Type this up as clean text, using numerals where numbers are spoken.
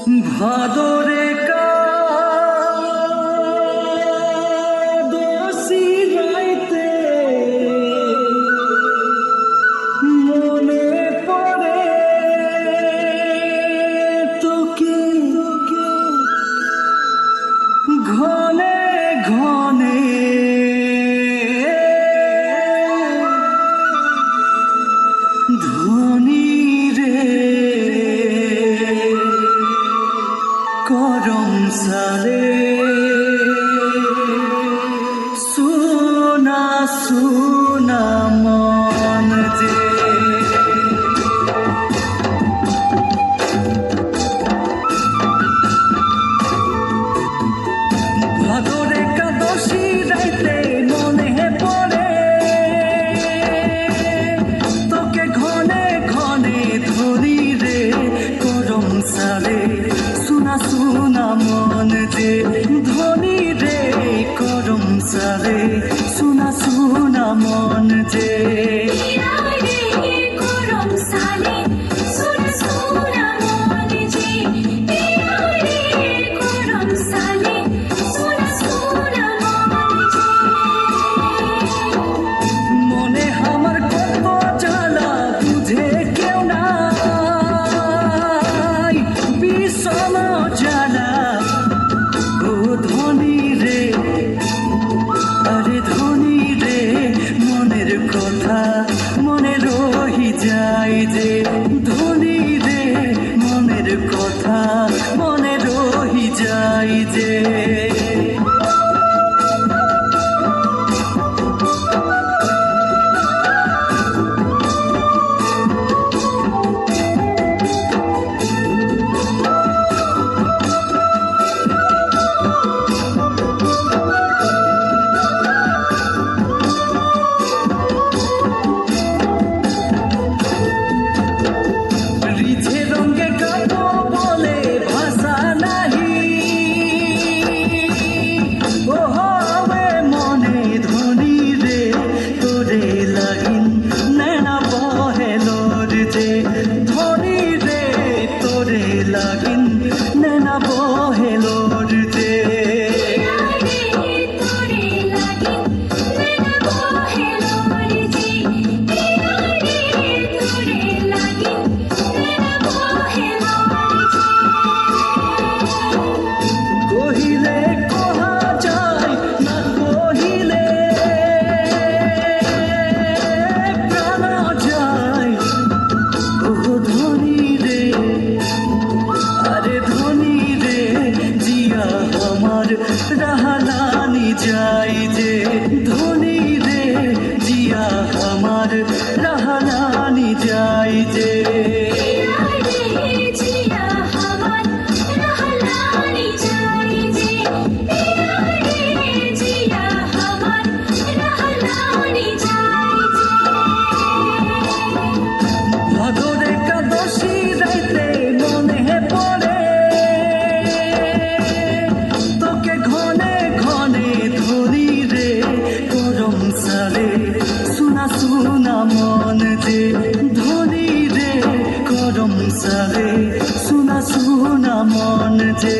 ভাদরে কাদসি রাইতে মনে পড়ে তোকে ঘনে ঘনে ধনী রে করম সারে সুনা সুনা মন যে ভাদরে কাদসি রাইতে মনে পড়ে তোকে ঘনে ঘনে ধরি রে করম সারে সুনা সুনা মন যে ধনী রে করম সারে সুনা সুনা মন যে মনে রহি যায় যে ধনী রে মনের কথা মনে রহি যায় যে লাগিন নেনা বহেলোর যে কহিলে কহা যায় না কহিলে প্রাণ যায় ও ধনী রে আরে ধনী রে জিয়া আমার রাহালানি যাই যে ধনী রে জিয়া আমার রাহালানি যাই যে ভাদরে কাদসি রাইতে মনে পড়ে তোকে ঘনে ঘনে ধরি রে করম সারে সুনা সুনা মন যে ধরি রে করম সারে সুনা সুনা মন যে